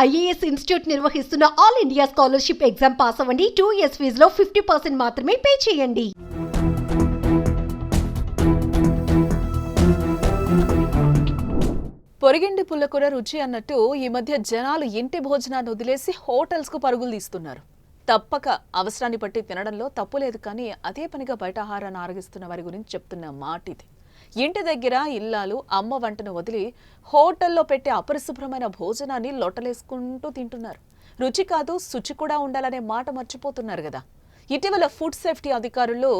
IAS institute నిర్వహిస్తున్న all India scholarship exam pass అవ్వండి. 2 years ఫీజులో 50% మాత్రమే పే చేయండి. పొరిగింటి పుల్లకూర రుచి అన్నట్టు ఈ మధ్య జనాలు ఇంటి భోజనాన్ని వదిలేసి హోటల్స్కు పరుగులు తీస్తున్నారు. తప్పక అవసరాన్ని బట్టి తినడంలో తప్పు లేదు, కానీ అదే పనిగా బయట ఆహారాన్ని ఆరగిస్తున్న వారి గురించి చెప్తున్న మాట ఇది. ఇంటి దగ్గర ఇల్లాలు అమ్మ వంటను వదిలి హోటల్లో పెట్టే అపరిశుభ్రమైన భోజనాన్ని లొట్టలేసుకుంటూ తింటున్నారు. రుచి కాదు శుచి కూడా ఉండాలనే మాట మర్చిపోతున్నారు కదా. ఇటీవల ఫుడ్ సేఫ్టీ అధికారులు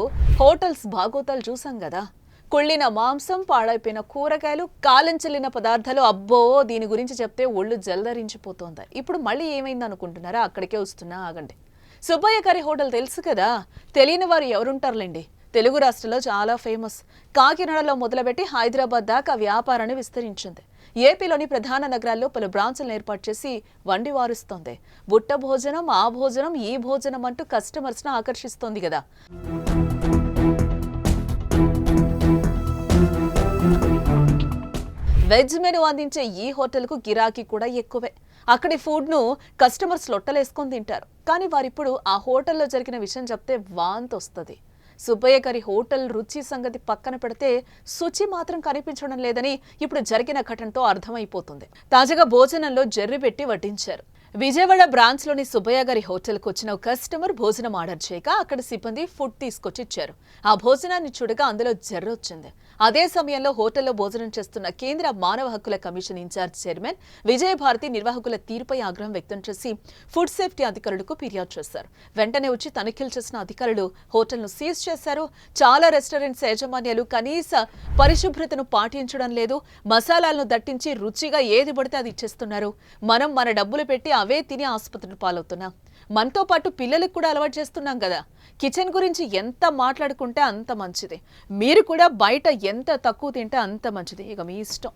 హోటల్స్ బాగోతాలు చూసాం కదా. కుళ్ళిన మాంసం, పాడైపోయిన కూరగాయలు, కాలం చెల్లిన పదార్థాలు, అబ్బో దీని గురించి చెప్తే ఒళ్ళు జల్దరించిపోతోంది. ఇప్పుడు మళ్ళీ ఏమైంది అనుకుంటున్నారా? అక్కడికే వస్తున్నా, ఆగండి. సుబ్బయ్య గారి హోటల్ తెలుసు కదా, తెలియని వారు ఎవరుంటారులేండి. తెలుగు రాష్ట్రంలో చాలా ఫేమస్. కాకినాడలో మొదలుపెట్టి హైదరాబాద్ దాకా వ్యాపారాన్ని విస్తరించింది. ఏపీలోని ప్రధాన నగరాల్లో పలు బ్రాంచ్లను ఏర్పాటు చేసి వండి వారుస్తోంది. బుట్ట భోజనం, ఆ భోజనం, ఈ భోజనం అంటూ కస్టమర్స్ను ఆకర్షిస్తోంది కదా. వెజ్ మెను అందించే ఈ హోటల్కు గిరాకీ కూడా ఎక్కువే. అక్కడి ఫుడ్ను కస్టమర్స్ లొట్టలేసుకొని తింటారు. కానీ వారిప్పుడు ఆ హోటల్లో జరిగిన విషయం చెప్తే వాంతి వస్తుంది. సుబ్బయ్య గారి హోటల్ రుచి సంగతి పక్కన పెడితే శుచి మాత్రం కనిపించడం లేదని ఇప్పుడు జరిగిన ఘటనతో అర్థమైపోతుంది. తాజాగా భోజనంలో జర్రి పెట్టి వడ్డించారు. విజయవాడ బ్రాంచ్లోని సుబ్బయ్య గారి హోటల్కు వచ్చిన ఒక కస్టమర్ భోజనం ఆర్డర్ చేయగా అక్కడ సిబ్బంది ఫుడ్ తీసుకొచ్చి ఇచ్చారు. ఆ భోజనాన్ని చూడగా అందులో జర్రి వచ్చింది. అదే సమయంలో హోటల్లో భోజనం చేస్తున్న కేంద్ర మానవ హక్కుల కమిషన్ ఇన్ఛార్జ్ చైర్మన్ విజయభారతి నిర్వాహకుల తీరుపై ఆగ్రహం వ్యక్తం చేసి ఫుడ్ సేఫ్టీ అధికారులకు ఫిర్యాదు చేశారు. వెంటనే వచ్చి తనిఖీలు చేసిన అధికారులు హోటల్ను సీజ్ చేశారు. చాలా రెస్టారెంట్స్ యాజమాన్యాలు కనీస పరిశుభ్రతను పాటించడం లేదు. మసాలాలను దట్టించి రుచిగా ఏది పడితే అది ఇచ్చేస్తున్నారు. మనం మన డబ్బులు పెట్టి అవే తిని ఆసుపత్రిని పాలవుతున్నాం. మనతో పాటు పిల్లలకు కూడా అలవాటు చేస్తున్నాం కదా. కిచెన్ గురించి ఎంత మాట్లాడుకుంటే అంత మంచిది. మీరు కూడా బయట ఎంత తక్కువ తింటే అంత మంచిది. ఇక మీ ఇష్టం.